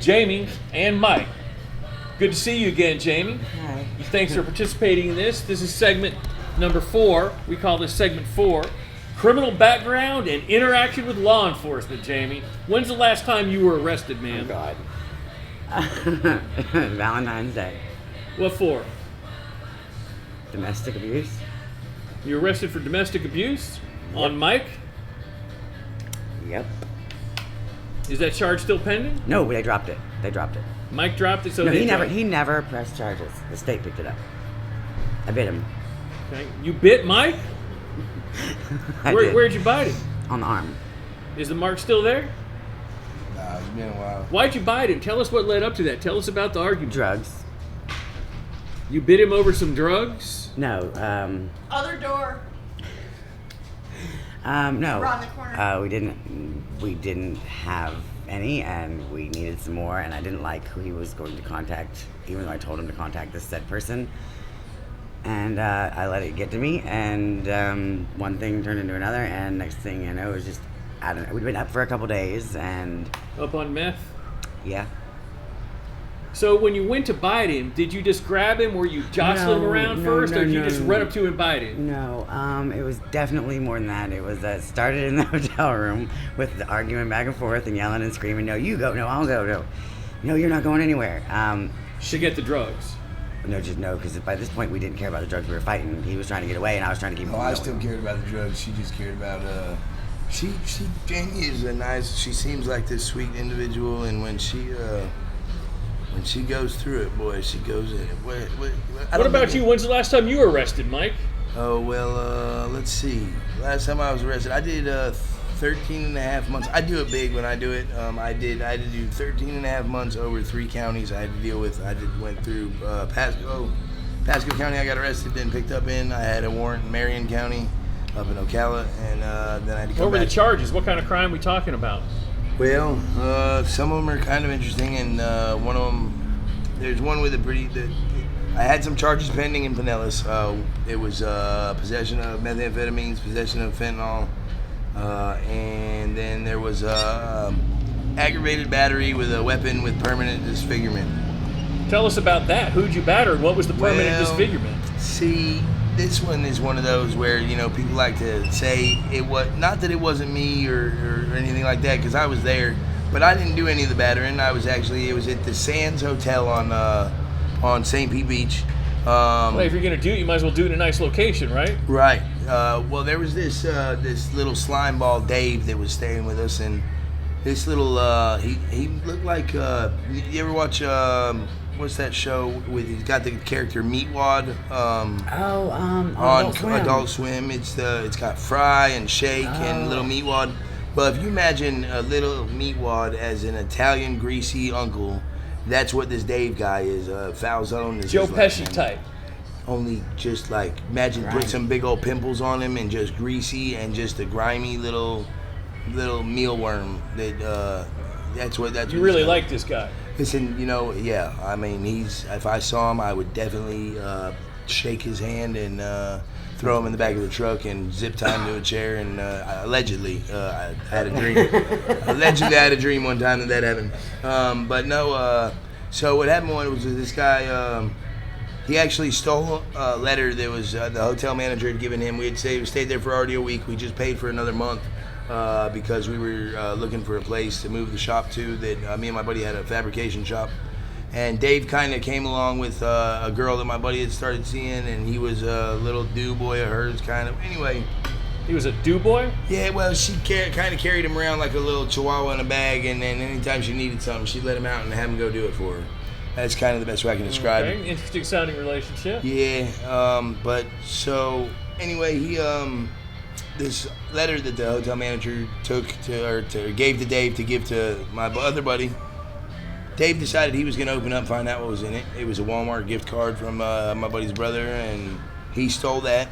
Jamie and Mike. Good to see you again, Jamie. Hi. Thanks for participating in this. This is segment number 4. We call this segment 4. Criminal background and interaction with law enforcement, Jamie. When's the last time you were arrested, man? Oh, God. Valentine's Day. What for? Domestic abuse? You were arrested for domestic abuse? On Mike? Yep. Is that charge still pending? No, they dropped it. Mike dropped it, so No, they he dropped it. never pressed charges. The state picked it up. I bit him. Okay. You bit Mike? I did. Where'd you bite him? On the arm. Is the mark still there? Nah, it's been a while. Why'd you bite him? Tell us what led up to that. Tell us about the argument. Drugs. You bit him over some drugs? No. Other door. No. Around the corner. We didn't have any, and we needed some more, and I didn't like who he was going to contact, even though I told him to contact this said person. And I let it get to me, and one thing turned into another, and next thing I know, it was just, I don't know, we'd been up for a couple days, and Up on meth? yeah. So when you went to bite him, did you just grab him? Were you jostling him around first, or did you just run up to him and bite him? No, it was definitely more than that. It was started in the hotel room with the argument back and forth and yelling and screaming, no, you go, no, I'll go, no. No, you're not going anywhere. To get the drugs. No, just no, because by this point we didn't care about the drugs we were fighting. He was trying to get away, and I was trying to keep him No, going. I still cared about the drugs. She just cared about, Jamie is she seems like this sweet individual, and when she goes through it, boy, she goes in it. What about you? When's the last time you were arrested, Mike? Oh, well, let's see. Last time I was arrested, I did 13 and a half months. I do it big when I do it. I had to do 13 and a half months over 3 counties I had to deal with. Went through Pasco County I got arrested, then picked up in. I had a warrant in Marion County up in Ocala, and then I had to come What were back. the charges? What kind of crime we talking about? Well, some of them are kind of interesting, and one of them, there's one with I had some charges pending in Pinellas. It was possession of methamphetamines, possession of fentanyl, and then there was aggravated battery with a weapon with permanent disfigurement. Tell us about that. Who'd you batter, and what was the permanent Well, disfigurement? See, this one is one of those where, people like to say it was, not that it wasn't me or anything like that, because I was there, but I didn't do any of the battering. It was at the Sands Hotel on St. Pete Beach. Well, if you're going to do it, you might as well do it in a nice location, right? Right. Well, there was this little slime ball Dave that was staying with us, and this little he looked like you ever watch what's that show with he's got the character Meatwad on Adult Swim. It's got Fry and Shake and little Meatwad. Well, if you imagine a little Meatwad as an Italian greasy uncle, that's what this Dave guy is. Falzone is Joe just Pesci man, type. Only just like imagine put some big old pimples on him and just greasy and just a grimy little mealworm. That's what You really like this guy. Listen, yeah. I mean, if I saw him, I would definitely shake his hand and throw him in the back of the truck and zip tie him to a chair. And allegedly, I had a dream. Allegedly, I had a dream one time that happened. But no. So what happened was this guy. He actually stole a letter that was the hotel manager had given him. We had stayed there for already a week. We just paid for another month. Because we were looking for a place to move the shop to that me and my buddy had a fabrication shop. And Dave kind of came along with a girl that my buddy had started seeing, and he was a little do boy of hers kind of. Anyway. He was a do boy? Yeah, well, she kind of carried him around like a little chihuahua in a bag, and then anytime she needed something, she'd let him out and have him go do it for her. That's kind of the best way I can describe it. Interesting sounding relationship. Yeah, but so anyway, he this letter that the hotel manager gave to Dave to give to my other buddy. Dave decided he was going to open up and find out what was in it. It was a Walmart gift card from my buddy's brother, and he stole that.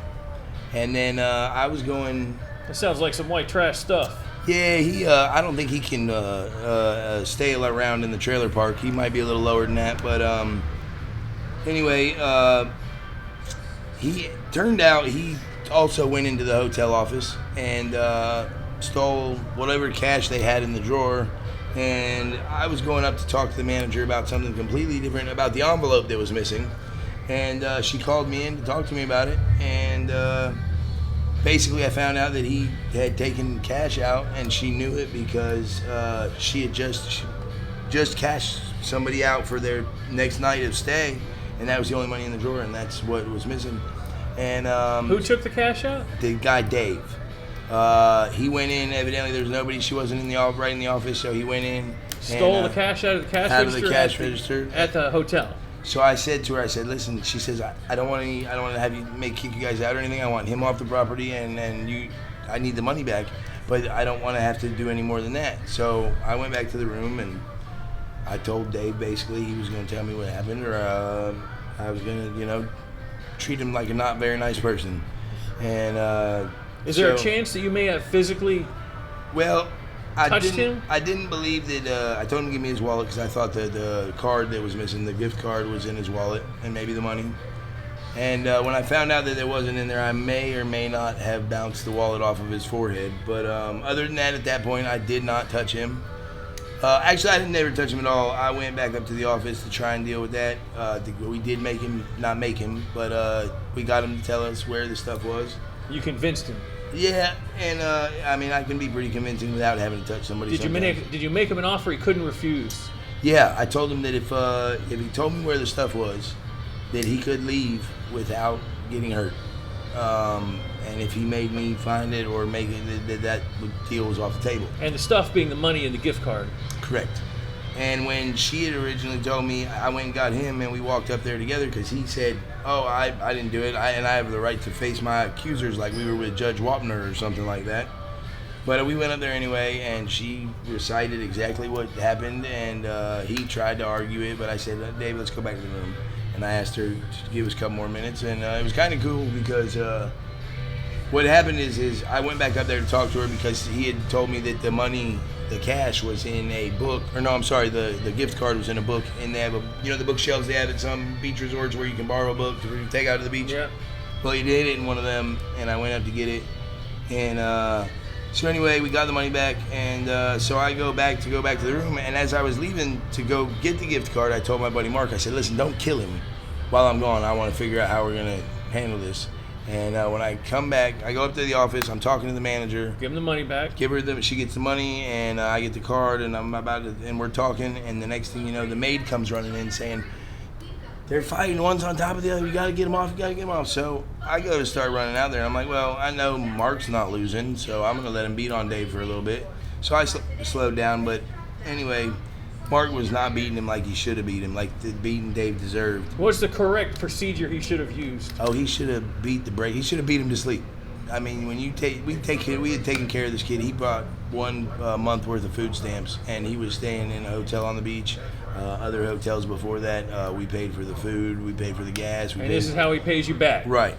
And then I was going. That sounds like some white trash stuff. Yeah, I don't think he can stay around in the trailer park. He might be a little lower than that, but anyway, he turned out he also went into the hotel office and stole whatever cash they had in the drawer And I was going up to talk to the manager about something completely different, about the envelope that was missing. And she called me in to talk to me about it. And basically I found out that he had taken cash out, and she knew it because she had just cashed somebody out for their next night of stay, and that was the only money in the drawer, and that's what was missing. And Who took the cash out? the guy Dave. He went in. Evidently, there was nobody. She wasn't right in the office, so he went in. Stole the cash out of the cash out of register. the cash register at the hotel. So I said to her, I said, listen. She says, I don't want to have you kick you guys out or anything. I want him off the property, and you. I need the money back, but I don't want to have to do any more than that. So I went back to the room, and I told Dave basically he was going to tell me what happened, or I was going to, treat him like a not very nice person. And is there a chance that you may have physically touched him? I didn't believe that. I told him to give me his wallet because I thought that the card that was missing, the gift card, was in his wallet, and maybe the money. And when I found out that it wasn't in there, I may or may not have bounced the wallet off of his forehead. But other than that, at that point, I did not touch him. Actually, I didn't never touch him at all. I went back up to the office to try and deal with that. We did not make him, but we got him to tell us where the stuff was. You convinced him. Yeah, and I can be pretty convincing without having to touch somebody. Did you make him an offer he couldn't refuse? Yeah, I told him that if he told me where the stuff was, that he could leave without getting hurt. And if he made me find it or make it, that deal was off the table. And the stuff being the money and the gift card. Correct. And when she had originally told me, I went and got him, and we walked up there together because he said, oh, I didn't do it, and I have the right to face my accusers like we were with Judge Wapner or something like that. But we went up there anyway, and she recited exactly what happened, and he tried to argue it, but I said, Dave, let's go back to the room. And I asked her to give us a couple more minutes, and it was kind of cool because what happened is I went back up there to talk to her because he had told me that the cash was in a book, or no, I'm sorry, the gift card was in a book, and they have the bookshelves they have at some beach resorts where you can borrow a book to take out to the beach. Yeah. Well, he did it in one of them, and I went up to get it, and so anyway, we got the money back, and so I go back to the room, and as I was leaving to go get the gift card, I told my buddy Mark, I said, listen, don't kill him while I'm gone. I want to figure out how we're gonna handle this. And when I come back, I go up to the office. I'm talking to the manager. Give him the money back. She gets the money, and I get the card, and and we're talking. And the next thing you know, the maid comes running in saying, they're fighting. One's on top of the other. You got to get them off. You got to get them off. So I go to start running out there. And I'm like, well, I know Mark's not losing, so I'm going to let him beat on Dave for a little bit. So I slowed down. But anyway, Mark was not beating him like he should have beat him, like the beating Dave deserved. What's the correct procedure he should have used? Oh, he should have beat the brake. He should have beat him to sleep. I mean, when we had taken care of this kid. He brought 1 month worth of food stamps, and he was staying in a hotel on the beach. Other hotels before that, we paid for the food, we paid for the gas. And this is how he pays you back. Right.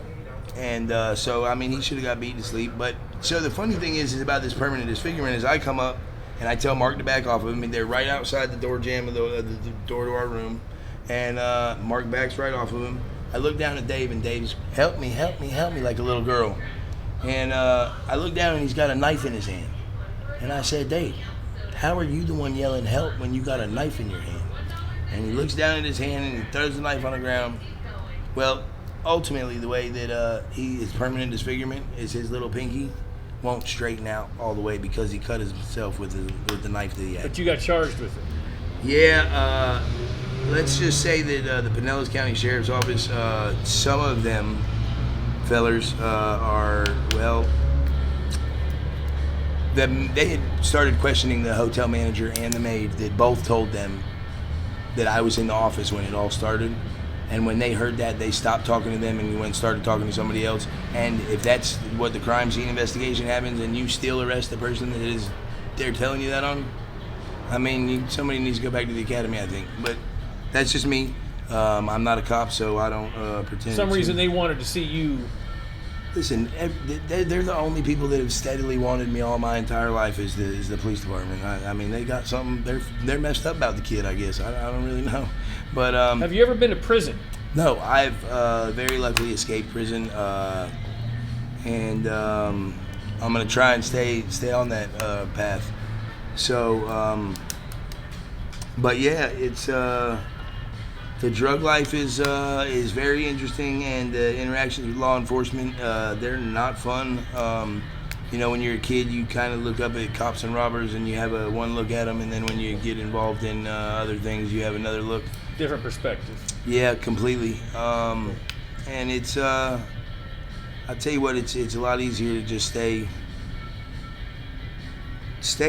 And so, I mean, he should have got beat to sleep. But so the funny thing is about this permanent disfigurement is I come up, and I tell Mark to back off of him, and they're right outside the door jamb of the door to our room. And Mark backs right off of him. I look down at Dave, and Dave's, help me, like a little girl. And I look down, and he's got a knife in his hand. And I said, Dave, how are you the one yelling help when you got a knife in your hand? And he looks down at his hand, and he throws the knife on the ground. Well, ultimately, the way that his permanent disfigurement is his little pinky won't straighten out all the way because he cut himself with the knife that he had. But you got charged with it. Yeah, let's just say that the Pinellas County Sheriff's Office, some of them fellers are, well, they had started questioning the hotel manager and the maid that both told them that I was in the office when it all started. And when they heard that, they stopped talking to them and went and started talking to somebody else. And if that's what the crime scene investigation happens and you still arrest the person that they're telling you that on, I mean, somebody needs to go back to the academy, I think. But that's just me. I'm not a cop, so I don't pretend. For some reason, they wanted to see you. Listen, they're the only people that have steadily wanted me all my entire life is the police department. I mean, they got something. They're messed up about the kid, I guess. I don't really know. But have you ever been to prison? No, I've very luckily escaped prison, and I'm gonna try and stay on that path. So But yeah, it's the drug life is very interesting, and the interactions with law enforcement, they're not fun. You know, when you're a kid, you kind of look up at cops and robbers, and you have a one look at them, and then when you get involved in other things, you have another look. Different perspective. Yeah, completely. And it's I tell you what, it's a lot easier to just stay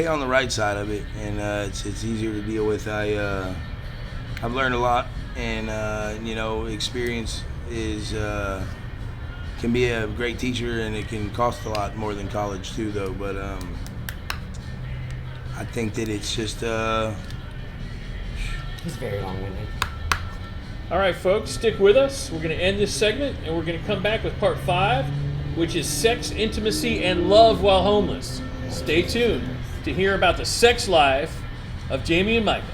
on the right side of it, and it's easier to deal with. I've learned a lot, and you know, experience is can be a great teacher, and it can cost a lot more than college too, though. But I think that it's just He's very long-winded. All right, folks, stick with us. We're going to end this segment, and we're going to come back with part 5, which is sex, intimacy, and love while homeless. Stay tuned to hear about the sex life of Jamie and Michael.